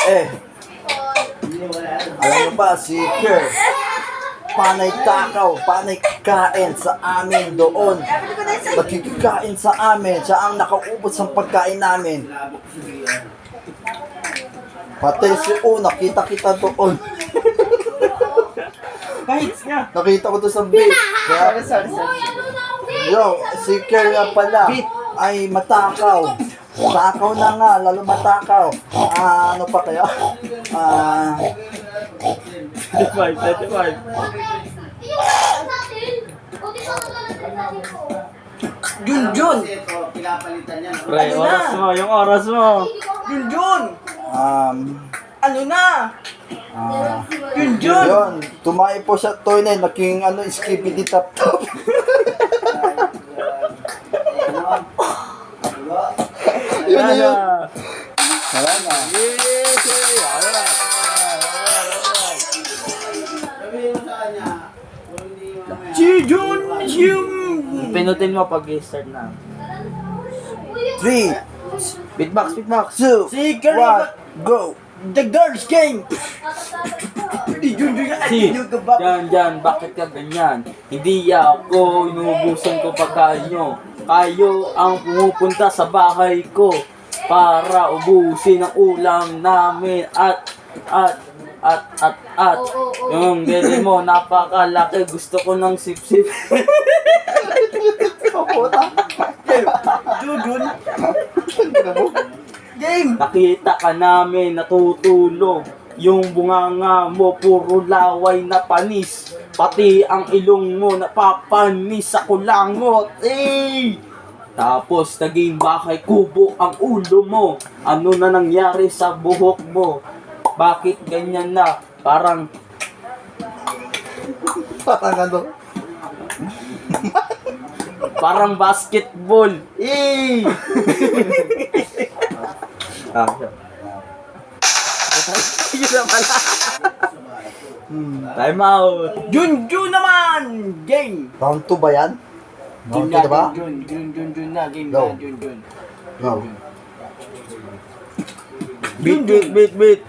Alam mo ba, si Kerr, panay kain sa amin doon. Nakikikain sa amin, siya ang nakaubos ng pagkain namin. Pati si O, nakita kita doon. Bites niya! Nakita ko to sa beach. Kaya, Sorry. yo, si Kerr nga pala ay matakaw. Takaw na nga, lalo matakaw. Ano pa kaya? 35. Junjun! Pre, yung oras mo. Junjun! Ano na? Junjun! Yun, tumae po sa toilet, naging skibidi top. Yun na yun. Wala na. Yeah! Si Jun Hyun! Pinutin mo pag start na. 3, beatbox, 2, Si Karina! 1, go! The Girls Game! Hindi Jun Jun yan! Si, dyan, bakit ka ganyan? Hindi ako, inuubusan ko pagkain nyo. Kayo ang pumupunta sa bahay ko para ubusin ang ulam namin at. Yung bebe mo, napakalaki. Gusto ko ng sip-sip. Jun! Game! Nakita ka namin natutulog. Yung bunganga mo puro laway na panis. Pati ang ilong mo napapanis sa kulangot. Tapos naging bahay kubo ang ulo mo. Ano na nangyari sa buhok mo? Bakit ganyan na? Parang parang basketball. Yun na pala. Time out. Jun naman! Game! Round 2 ba yan? Game Round 2 na, na ba? Jun na, game Go. na, Jun. Go. Beat.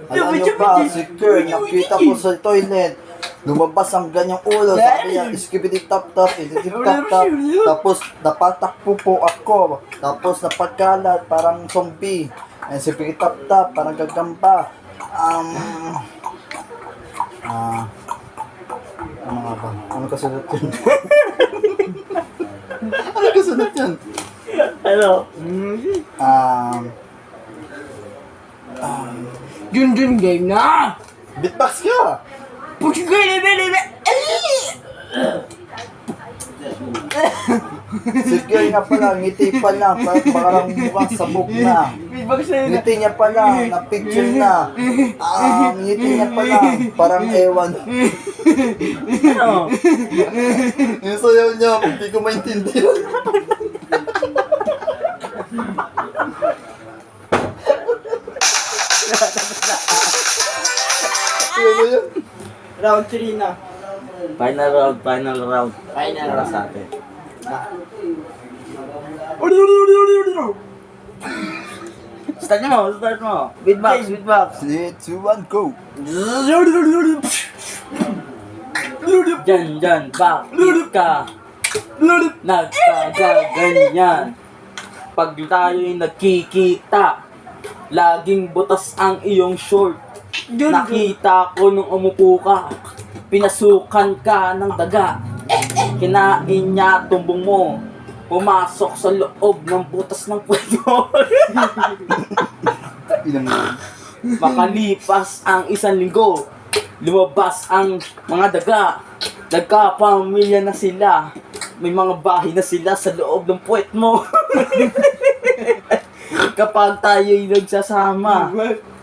Alam nyo ba, si Kurt, nakita ko sa toilet. Lumabas ang ganyang ulo. Sabi niya, skibidi tap tap, iditip tap tap. Tapos napatakpo po ako. Tapos napagkalat, parang zombie. And si Piki tap tap, parang gagamba. Ano nga ba? Ano kasunod yun? Ano kasunod yun? Ano? Jun game na! Beatbox ka! Push ko yun, lebe! Si Kurt nga pala, ngiti pa lang, parang mukhang sabog na. Beatbox na yun. Ngiti niya pa lang, na-picture na. Ngiti niya pa lang, parang ewan. Ano? Yung sayaw niya, hindi ko maintindihan. Ano yun? Round 3 na. Final round. Final Para round. sa atin. Start mo. Beatbox. 3, 2, 1, go! Dyan, bakit ka nagkagaganyan? Pag tayo'y nagkikita, laging butas ang iyong short. Nakita ko nung umupo ka, pinasukan ka ng daga. Kinain niya tumbong mo, pumasok sa loob ng butas ng puwet mo. Makalipas ang 1 linggo, lumabas ang mga daga. Nagkapamilya na sila. May mga bahay na sila sa loob ng puwet mo. Kapag tayo'y nagsasama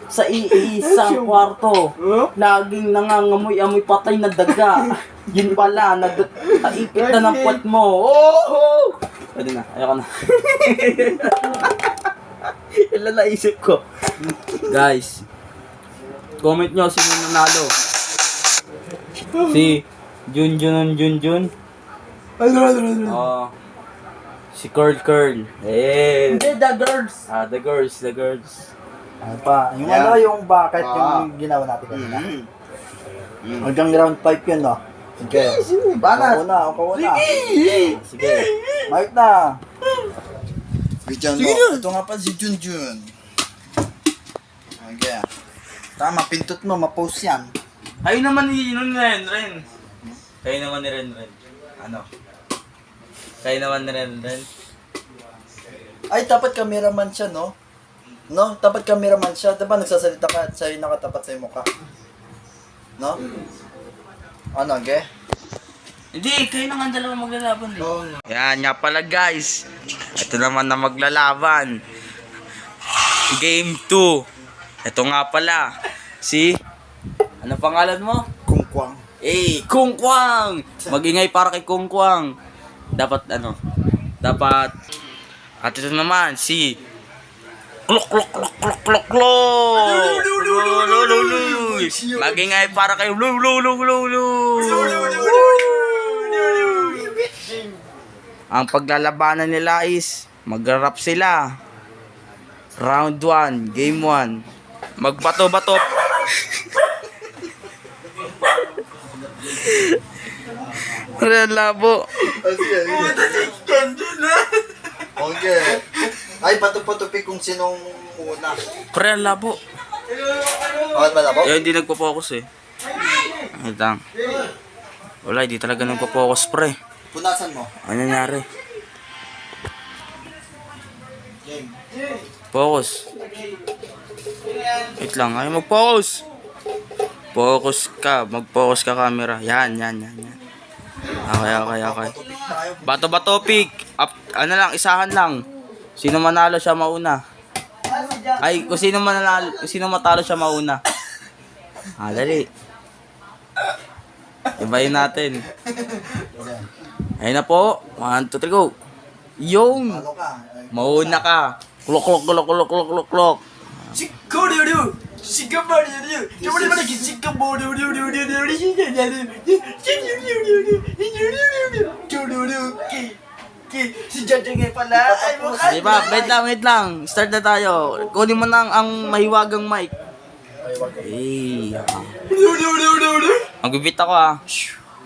sa iisang kwarto, laging nangangamoy-amoy patay na daga. Yun pala, nagtaipit na ng puwet mo. Oh! Pwede na, ayoko na. Ilan naisip ko. Guys, comment nyo sino nanalo. Si Jun. Oh. Si Curl. Eh. Hindi, the girls. The girls. Ano pa? Yung ano, yung bakit yung ginawa natin kanina. Hanggang round 5 yun, no? Sige. Ako una. Sige. Mic na. Bigyan mo. Ito nga pa si Junjun. Okay. Tama, pintot mo, ma-post yan. Kayo naman ni Ren. Kayo naman ni Ren. Ano? Kayo naman ni Ren. Ay, dapat cameraman siya, no? No? Dapat cameraman siya. Diba nagsasalita ka at sa'yo nakatapat sa'yo mukha? No? Ano, ge? Hindi, kayo naman dalawa maglalaban Yan nga pala guys. Ito naman na maglalaban. Game 2. Ito nga pala. Ano pangalan mo? Kungkwang. Kung Kwang! Magingay para kay Kung Kwang. Dapat At ito naman, si Klok, klok, klok, klok, klok, klok. Magingay para kayo. Ang paglalabanan nila is mag-rap sila. Round 1, game 1. Magbato-bato. Pre, labo. Okay. Ay, patupatupi kung sinong una. Pre, labo. Bakit malabo? Eh, hindi nagpo-focus eh. Wait lang. Wala, hindi talaga nagpo-focus, pre. Punasan mo. Ano nangyari? Focus. Wait lang, ay mag-focus. Focus ka, mag-focus ka camera. Yan. Okay. Bato-bato pick. Up, ano lang, isahan lang. Sino manalo siya mauna. Ay, kung sino matalo siya mauna. Dali. Ibayin natin. Ayun na po. 1, 2, 3, go. Yung. Ano ka? Mauna ka. Klok. Si Jajangay pala. Ay, mukha. Diba? Wait lang. Start na tayo. Kunin mo na ang mahiwagang mic. Magbibit ako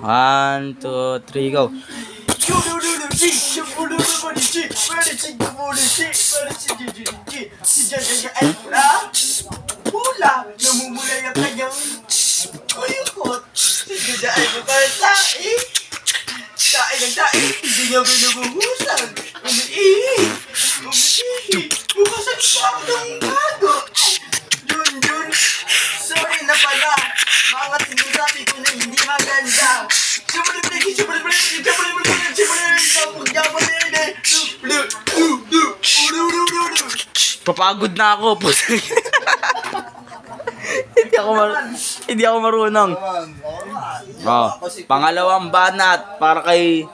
1, 2, 3, go. Hula! Namumula yung kanyang kuyukot. Sigada ay makarasai. Tain ang tain, hindi niya binubuhusan. Umiihi. Bukasan pa ako ng bago. Yun. Sorry na pala. Mga sinasabi ko na hindi maganda. Papagod na ako. Hindi ako marunong. Pangalawang banat para kay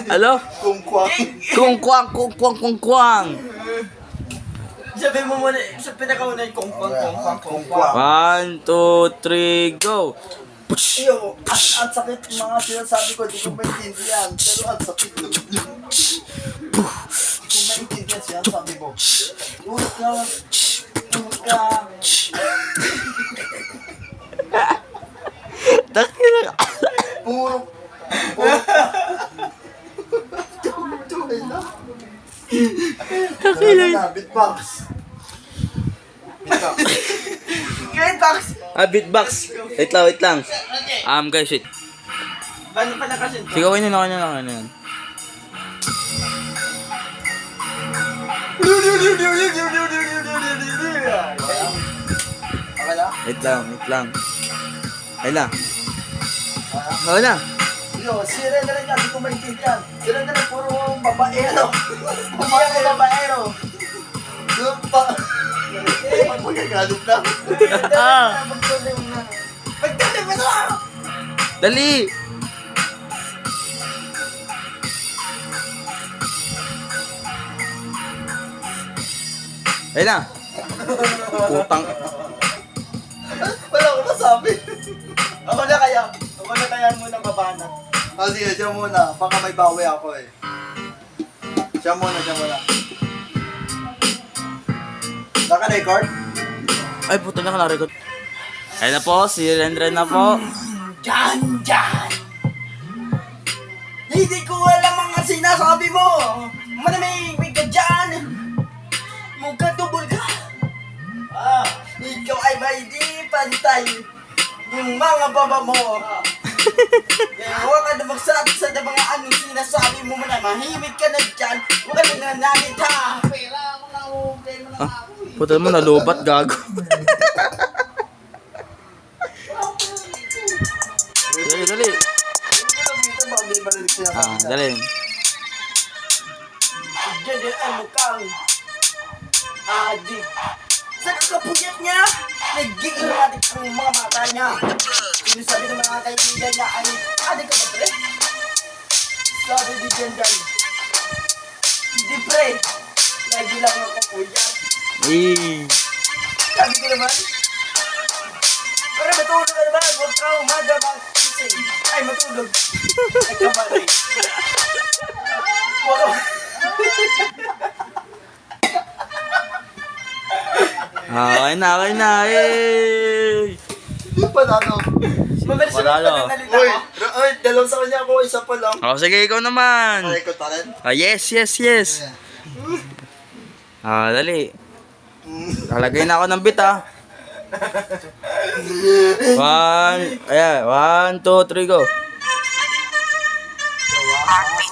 Alo? Kungkwang. Sabi mo muna, sa pinakaunay, kungkwang. 1, 2, 3, go. Yo, ang sakit mga sinasabi ko, di ko maintindihan. Pero ang sakit. Kung maintindihan siya, sabi mo. Uka. Puro. Takilay. Beatbox. Beatbox. Wait lang. Guys, wait. Paano pala kasi? Sigawin nyo na yan. Wait lang. Ay na. Yo, sira na rin nga, di ko maintindihan. Sira na rin puro babaero. Puro babaero. Yung pa... Magpagagalit na. Pagdating mo na! Dali! Ay na. Putang. Wala ko masabi. Ako na kaya muna babanat. Sige, siya muna. Baka may bawi ako eh. Siya muna. Naka-record? Ay, puto na ka na-record. Ayun na po, si Rendren na po. Diyan! Hindi ko alam ang sinasabi mo! Manamig ka dyan! Mukha tubol ka! Ikaw ay may di pantay! Yung mga baba mo! Kaya huwag ka na magsabi sa mga anong sinasabi mo man. Mahimik ka na dyan! Huwag ka na nananita! Puto mo, nalubat, gago. Dali. Dali. Diyan ay mukhang adik. Sa kakapuyat niya, nagiging adik ang mga mata niya. Sinasabi ng mga kaibigan niya ay adik ka ba, pre? Sabi ni Jendan, Di pre. Lagi lang ako puyat. Sabi ko naman. Para matulog ka naman. Huwag ka umaga mag-ising. Ay, matulog. Ay, kabalay. Wow. Okay na. Eh. Hindi pa nalo. Mabilis yung Panalo. pananalita Uy, ko. dalawang sa kanya ako, isa pa lang. Oh, sige, ikaw naman. Ay, ko pa rin. Yes. Dali. Lalagay na ako ng bit, ah. 1, 2, 3, go.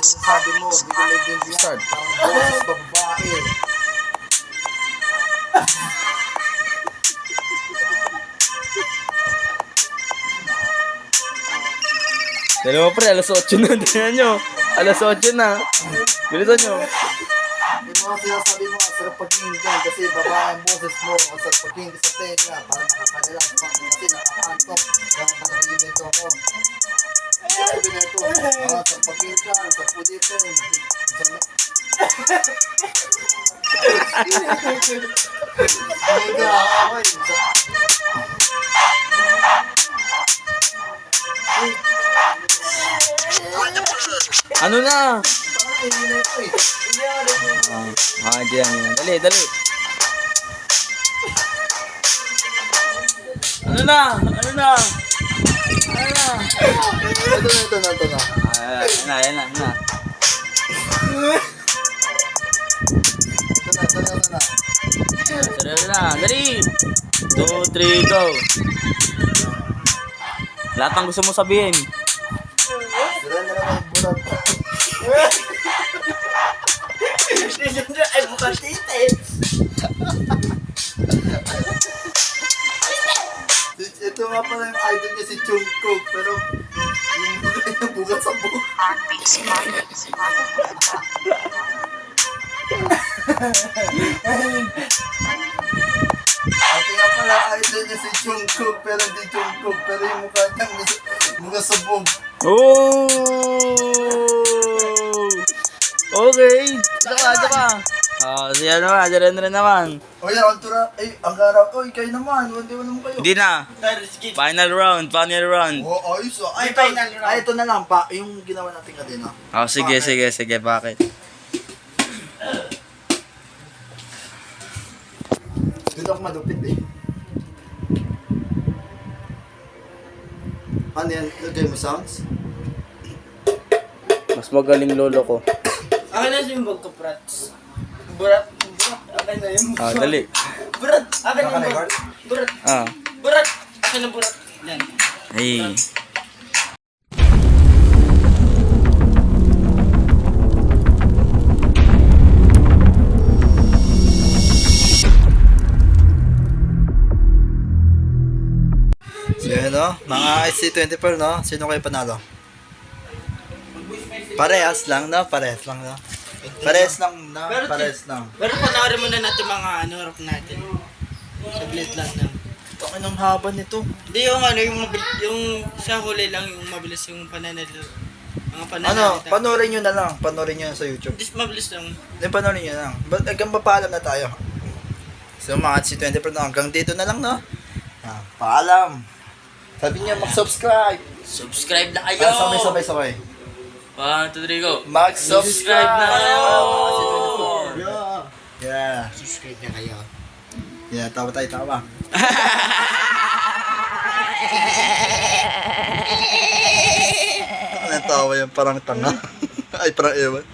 Sabi mo, hindi ko naging start. Ang boses babae. Dalawa pre, alas 8 na. Tingnan nyo. Alas 8 na. Bilisan nyo. Yung mga sinasabi mo, ang sarap pagkinggan kasi babae ang boses mo. Ang sarap pagkinggan sa tenga. Parang nakakanilang pa kasi nakakantok. Kaya patakihin nito ako. Sabi na ito, ang sarap pagkinggan, ang sarap pulitin. Hindi ka ako Ano na? Hindi na ito eh. Diyan. Dali. Ano na? Ito na. Ayan na. Sarap na. Dali. 2, 3, go. Lahat ng gusto mo sabihin. Sila na naman yung bulat. Ay, bukan tite. Ito nga pala yung idol niya si Jungkook, pero yung bugat sa buhok. Ito nga pala idol niya si Jungkook, pero hindi Jungkook, pero yung mukha niya mukha sa buhok. Oh! Okay. Isa pa. Siya naman. Diyan rin naman. O yan, Altura, ang garaw, kayo naman, hindi mo naman kayo. Hindi na. Final round. Ayos ah. May final round. Ito na lang pa, yung ginawa natin kanina. Sige. Bakit? Dito ako madupit eh. Ano yan? Lagay mo sounds? Mas magaling lolo ko. Akin na yung bag ko, Prats. Burat. Akin na yung Dali. Burat. Akin na yung Naka-record? Burat. Ah. Burat. Akin na burat. Yan. Hey. So yun no, mga SC24 no, sino kayo panalo? Parehas lang no. Parehas lang. Pero panoorin muna natin mga rock natin. Saglit lang na. Takay ng haba nito. Hindi yung sa huli lang yung mabilis yung pananalita. Mga pananalita. Panoorin nyo na lang. Panoorin nyo sa YouTube. Just mabilis lang. Panoorin nyo na lang. Hanggang papaalam na tayo. So mga SC24 no, hanggang dito na lang no. Paalam. Sabi niya mag-subscribe. Subscribe na kayo. Sabay. 1, 2, 3, go. Mag-subscribe na kayo. Yeah. Subscribe na kayo. Yeah, tawa. Ano tawa yan? Parang tanga. Ay, parang ewan.